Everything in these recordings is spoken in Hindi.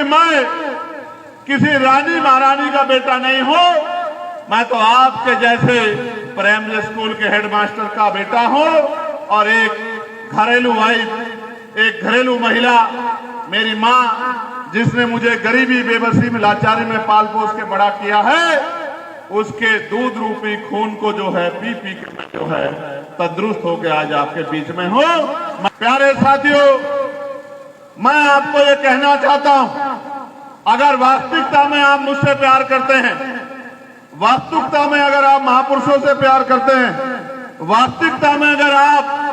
मैं किसी रानी महारानी का बेटा नहीं हूं, मैं तो आपके जैसे प्राइमरी स्कूल के हेडमास्टर का बेटा हूं और एक घरेलू वाइफ, एक घरेलू महिला, मेरी माँ जिसने मुझे गरीबी, बेबसी में, लाचारी में पाल पोस के बड़ा किया है, उसके दूध रूपी खून को जो है पी पी के मैं जो है तंदुरुस्त होकर आज आपके बीच में हूं। प्यारे साथियों, मैं आपको ये कहना चाहता हूं, अगर वास्तविकता में आप मुझसे प्यार करते हैं, वास्तविकता में अगर आप महापुरुषों से प्यार करते हैं, वास्तविकता में अगर आप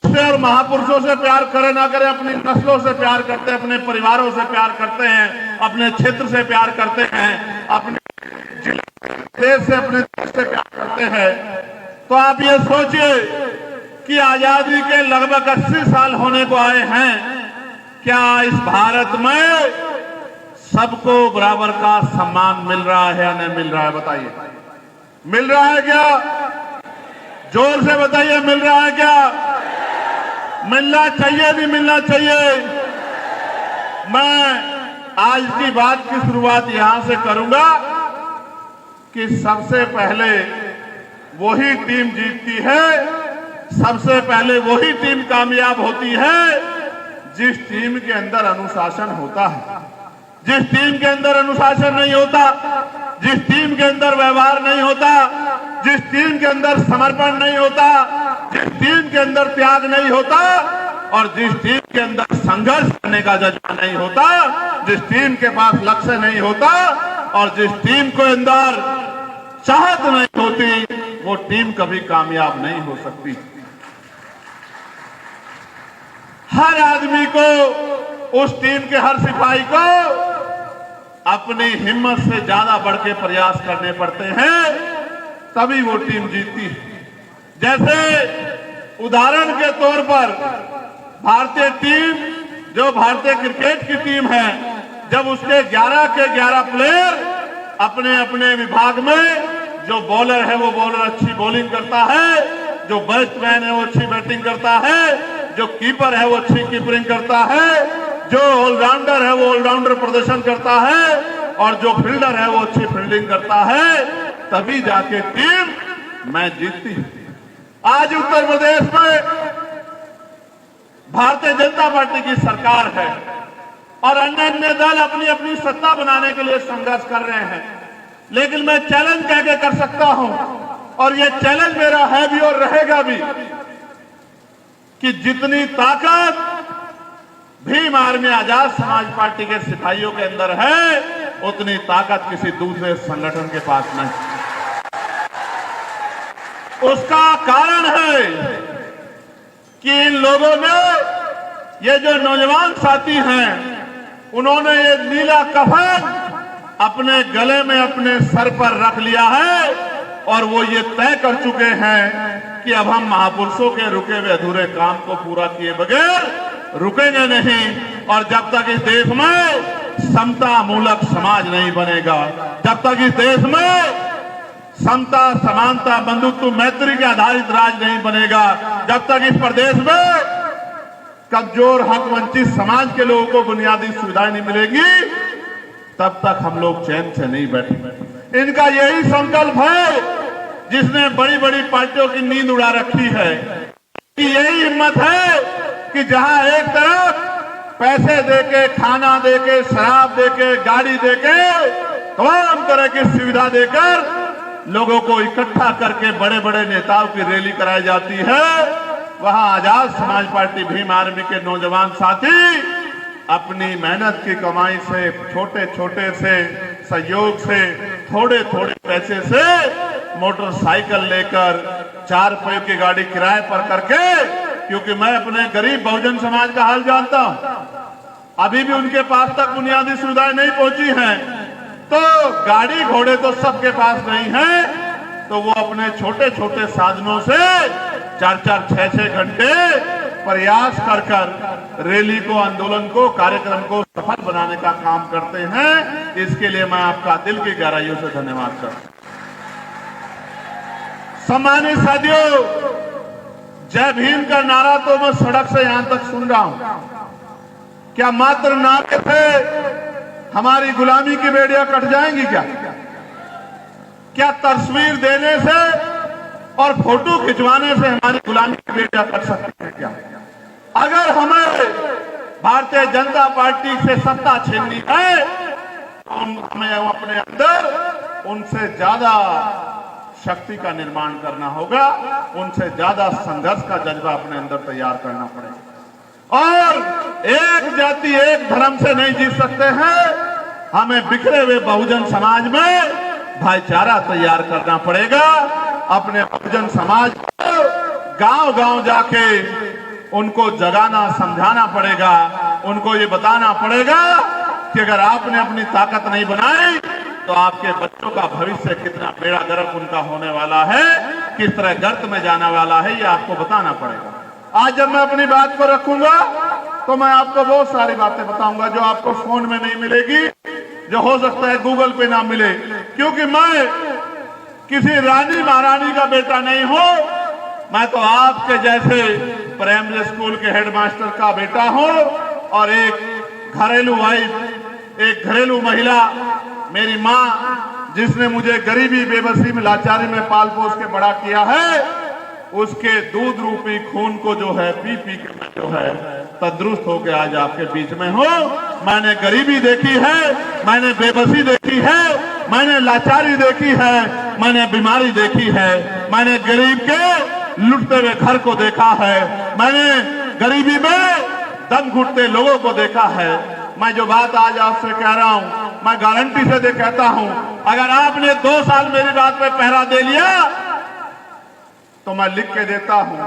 और महापुरुषों से प्यार करें ना करें, अपनी नस्लों से प्यार करते हैं, अपने परिवारों से प्यार करते हैं, अपने क्षेत्र से प्यार करते हैं, अपने देश से, अपने देश से प्यार करते हैं, तो आप ये सोचिए कि आजादी के लगभग 80 साल होने को आए हैं, क्या इस भारत में सबको बराबर का सम्मान मिल रहा है या नहीं मिल रहा है? बताइए, मिल रहा है क्या? जोर से बताइए, मिल रहा है क्या? मिलना चाहिए, नहीं मिलना चाहिए? मैं आज की बात की शुरुआत यहां से करूंगा कि सबसे पहले वही टीम जीतती है, सबसे पहले वही टीम कामयाब होती है जिस टीम के अंदर अनुशासन होता है। जिस टीम के अंदर अनुशासन नहीं होता, जिस टीम के अंदर व्यवहार नहीं होता, जिस टीम के अंदर समर्पण नहीं होता, जिस टीम के अंदर त्याग नहीं होता और जिस टीम के अंदर संघर्ष करने का जज्बा नहीं होता, जिस टीम के पास लक्ष्य नहीं होता और जिस टीम को अंदर चाहत नहीं होती, वो टीम कभी कामयाब नहीं हो सकती। हर आदमी को, उस टीम के हर सिपाही को अपनी हिम्मत से ज्यादा बढ़ के प्रयास करने पड़ते हैं, तभी वो टीम जीतती है। जैसे उदाहरण के तौर पर भारतीय टीम, जो भारतीय क्रिकेट की टीम है, जब उसके 11 के 11 प्लेयर अपने अपने विभाग में, जो बॉलर है वो बॉलर अच्छी बॉलिंग करता है, जो बैट्समैन है वो अच्छी बैटिंग करता है, जो कीपर है वो अच्छी कीपरिंग करता है, जो ऑलराउंडर है वो ऑलराउंडर प्रदर्शन करता है और जो फील्डर है वो अच्छी फील्डिंग करता है, तभी जाके टीम मैच जीतती है। आज उत्तर प्रदेश में भारतीय जनता पार्टी की सरकार है और अन्य अन्य दल अपनी अपनी सत्ता बनाने के लिए संघर्ष कर रहे हैं, लेकिन मैं चैलेंज कह के कर सकता हूं और ये चैलेंज मेरा है भी और रहेगा भी कि जितनी ताकत भीम आर्मी आजाद समाज पार्टी के सिपाहियों के अंदर है, उतनी ताकत किसी दूसरे संगठन के पास नहीं। उसका कारण है कि इन लोगों ने, ये जो नौजवान साथी हैं, उन्होंने ये नीला कफन अपने गले में, अपने सर पर रख लिया है और वो ये तय कर चुके हैं कि अब हम महापुरुषों के रुके हुए अधूरे काम को पूरा किए बगैर रुकेंगे नहीं। और जब तक इस देश में समता मूलक समाज नहीं बनेगा, जब तक इस देश में समता, समानता, बंधुत्व, मैत्री के आधारित राज नहीं बनेगा, जब तक इस प्रदेश में कमजोर, हक वंचित समाज के लोगों को बुनियादी सुविधाएं नहीं मिलेगी, तब तक हम लोग चैन से नहीं बैठेंगे। इनका यही संकल्प है जिसने बड़ी बड़ी पार्टियों की नींद उड़ा रखी है, कि यही हिम्मत है कि जहां एक तरफ पैसे देके, खाना देके, शराब देके, गाड़ी देके, तमाम तरह की सुविधा देकर लोगों को इकट्ठा करके बड़े बड़े नेताओं की रैली कराई जाती है, वहां आजाद समाज पार्टी भीम आर्मी के नौजवान साथी अपनी मेहनत की कमाई से, छोटे छोटे से सहयोग से, थोड़े थोड़े पैसे से मोटरसाइकिल लेकर, 4 पहियों की गाड़ी किराए पर करके, क्योंकि मैं अपने गरीब बहुजन समाज का हाल जानता हूं, अभी भी उनके पास तक बुनियादी सुविधाएं नहीं पहुंची हैं, तो गाड़ी घोड़े तो सबके पास नहीं है, तो वो अपने छोटे छोटे साधनों से 4-4, 6-6 घंटे प्रयास कर कर रैली को, आंदोलन को, कार्यक्रम को सफल बनाने का काम करते हैं। इसके लिए मैं आपका दिल की गहराइयों से धन्यवाद करता हूं। सम्मानित साथियों, जय भीम का नारा तो मैं सड़क से यहां तक सुन रहा हूं, क्या मात्र नारे से हमारी गुलामी की बेड़ियां कट जाएंगी? क्या तस्वीर देने से और फोटो खिंचवाने से हमारी गुलामी की बेड़ियां कट सकती है? क्या अगर हमें भारतीय जनता पार्टी से सत्ता छीननी है तो हमें अपने अंदर उनसे ज्यादा शक्ति का निर्माण करना होगा, उनसे ज्यादा संघर्ष का जज्बा अपने अंदर तैयार करना पड़ेगा। और एक जाति एक धर्म से नहीं जीत सकते हैं, हमें बिखरे हुए बहुजन समाज में भाईचारा तैयार करना पड़ेगा। अपने बहुजन समाज को गांव-गांव जाके उनको जगाना, समझाना पड़ेगा, उनको ये बताना पड़ेगा कि अगर आपने अपनी ताकत नहीं बनाई तो आपके बच्चों का भविष्य कितना बेड़ा गर्क उनका होने वाला है, किस तरह गर्त में जाने वाला है, ये आपको बताना पड़ेगा। आज जब मैं अपनी बात को रखूंगा तो मैं आपको बहुत सारी बातें बताऊंगा जो आपको फोन में नहीं मिलेगी, जो हो सकता है गूगल पे ना मिले, क्योंकि मैं किसी रानी महारानी का बेटा नहीं हूं। मैं तो आपके जैसे प्राइमरी स्कूल के हेडमास्टर का बेटा हूं और एक घरेलू वाइफ, एक घरेलू महिला, मेरी माँ जिसने मुझे गरीबी, बेबसी में, लाचारी में पाल पोस के बड़ा किया है, उसके दूध रूपी खून को जो है पी पी के मैं जो है तंदुरुस्त होकर आज आपके बीच में हूँ। मैंने गरीबी देखी है, मैंने बेबसी देखी है, मैंने लाचारी देखी है, मैंने बीमारी देखी है, मैंने गरीब के लुटते हुए घर को देखा है, मैंने गरीबी में दम घुटते लोगों को देखा है। मैं जो बात आज आपसे कह रहा हूं, मैं गारंटी से कहता हूं, अगर आपने 2 साल मेरी बात पे पहरा दे लिया तो मैं लिख के देता हूं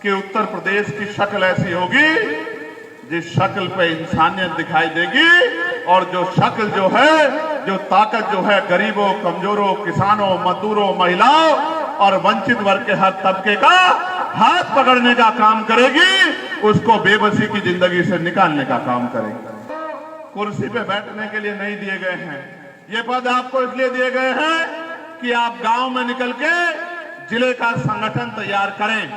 कि उत्तर प्रदेश की शक्ल ऐसी होगी जिस शक्ल पे इंसानियत दिखाई देगी, और जो शक्ल जो है, जो ताकत जो है गरीबों, कमजोरों, किसानों, मजदूरों, महिलाओं और वंचित वर्ग के हर तबके का हाथ पकड़ने का काम करेगी, उसको बेबसी की जिंदगी से निकालने का काम करेगी। कुर्सी पे बैठने के लिए नहीं दिए गए हैं, ये पद आपको इसलिए दिए गए हैं कि आप गांव में निकल के जिले का संगठन तैयार करें,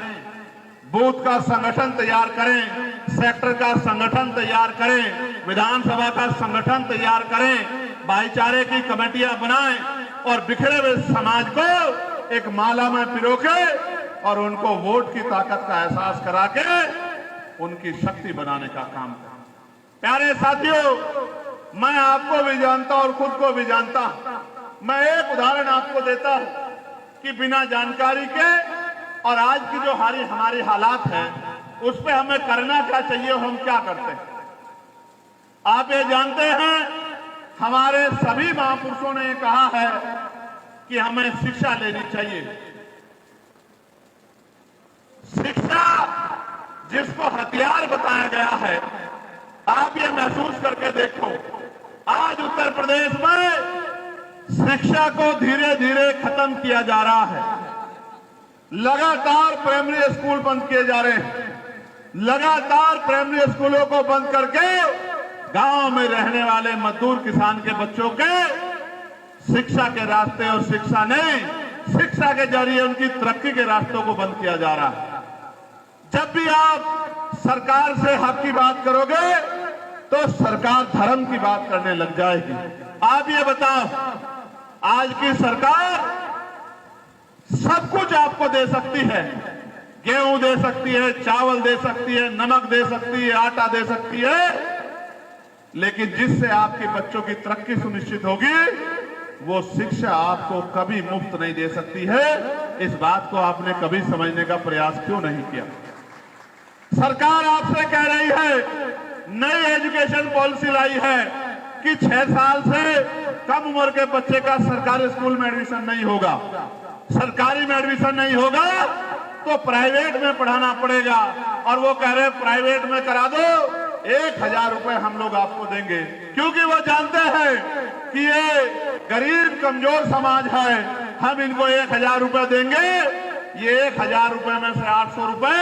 बूथ का संगठन तैयार करें, सेक्टर का संगठन तैयार करें, विधानसभा का संगठन तैयार करें, भाईचारे की कमेटियां बनाएं और बिखरे हुए समाज को एक माला में पिरोके और उनको वोट की ताकत का एहसास करा के उनकी शक्ति बनाने का काम करें। प्यारे साथियों, मैं आपको भी जानता और खुद को भी जानता। मैं एक उदाहरण आपको देता हूं कि बिना जानकारी के और आज की जो हमारी हालात है उस पे हमें करना क्या चाहिए, हम क्या करते हैं। आप ये जानते हैं, हमारे सभी महापुरुषों ने कहा है कि हमें शिक्षा लेनी चाहिए। शिक्षा जिसको हथियार बताया गया है, आप ये महसूस करके देखो, आज उत्तर प्रदेश में शिक्षा को धीरे धीरे खत्म किया जा रहा है। लगातार प्राइमरी स्कूल बंद किए जा रहे हैं, लगातार प्राइमरी स्कूलों को बंद करके गांव में रहने वाले मजदूर किसान के बच्चों के शिक्षा के रास्ते और शिक्षा नहीं, शिक्षा के जरिए उनकी तरक्की के रास्तों को बंद किया जा रहा है। जब भी आप सरकार से हक की बात करोगे तो सरकार धर्म की बात करने लग जाएगी। आप ये बताओ, आज की सरकार सब कुछ आपको दे सकती है, गेहूं दे सकती है, चावल दे सकती है, नमक दे सकती है, आटा दे सकती है, लेकिन जिससे आपके बच्चों की तरक्की सुनिश्चित होगी वो शिक्षा आपको कभी मुफ्त नहीं दे सकती है। इस बात को आपने कभी समझने का प्रयास क्यों नहीं किया? सरकार आपसे कह रही है, नई एजुकेशन पॉलिसी लाई है कि 6 साल से कम उम्र के बच्चे का सरकारी स्कूल में एडमिशन नहीं होगा। सरकारी में एडमिशन नहीं होगा तो प्राइवेट में पढ़ाना पड़ेगा, और वो कह रहे प्राइवेट में करा दो, 1000 रुपए हम लोग आपको देंगे, क्योंकि वो जानते हैं कि ये गरीब कमजोर समाज है, हम इनको 1000 रुपए देंगे, ये 1000 रुपए में से 800 रुपए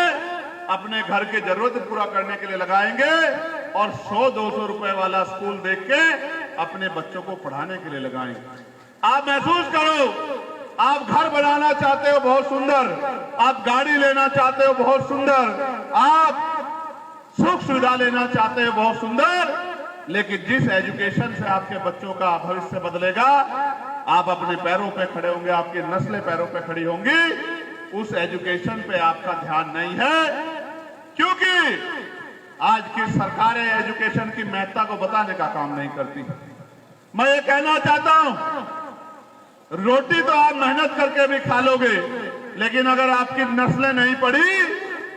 अपने घर की जरूरत पूरा करने के लिए लगाएंगे और 100-200 रुपए वाला स्कूल देख के अपने बच्चों को पढ़ाने के लिए लगाएंगे। आप महसूस करो, आप घर बनाना चाहते हो, बहुत सुंदर, आप गाड़ी लेना चाहते हो, बहुत सुंदर, आप सुख सुविधा लेना चाहते हैं, बहुत सुंदर, लेकिन जिस एजुकेशन से आपके बच्चों का भविष्य बदलेगा, आप अपने पैरों पे खड़े होंगे, आपकी नस्लें पैरों पे खड़ी होंगी, उस एजुकेशन पे आपका ध्यान नहीं है। क्योंकि आज की सरकारें एजुकेशन की महत्ता को बताने का काम नहीं करती। मैं ये कहना चाहता हूं, रोटी तो आप मेहनत करके भी खा लोगे, लेकिन अगर आपकी नस्लें नहीं पढ़ी,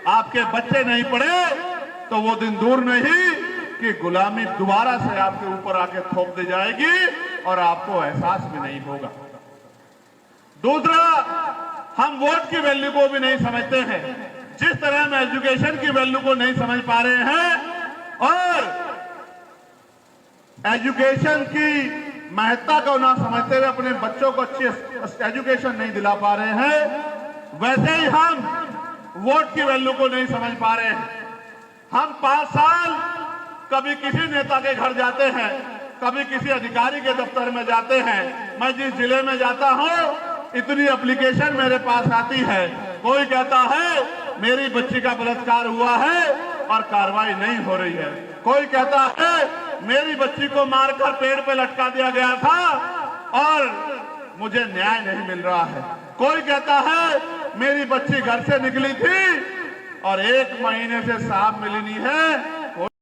आपके बच्चे नहीं पढ़े, तो वो दिन दूर नहीं कि गुलामी दोबारा से आपके ऊपर आके थोप दी जाएगी और आपको एहसास भी नहीं होगा। दूसरा, हम वोट की वैल्यू को भी नहीं समझते हैं। जिस तरह हम एजुकेशन की वैल्यू को नहीं समझ पा रहे हैं और एजुकेशन की महत्ता को ना समझते हुए अपने बच्चों को अच्छी एजुकेशन नहीं दिला पा रहे हैं, वैसे ही हम वोट की वैल्यू को नहीं समझ पा रहे हैं। हम 5 साल कभी किसी नेता के घर जाते हैं, कभी किसी अधिकारी के दफ्तर में जाते हैं। मैं जिस जिले में जाता हूं, इतनी एप्लीकेशन मेरे पास आती है। कोई कहता है मेरी बच्ची का बलात्कार हुआ है और कार्रवाई नहीं हो रही है। कोई कहता है मेरी बच्ची को मारकर पेड़ पे लटका दिया गया था और मुझे न्याय नहीं मिल रहा है। कोई कहता है मेरी बच्ची घर से निकली थी और 1 महीने से साहब मिली नहीं है।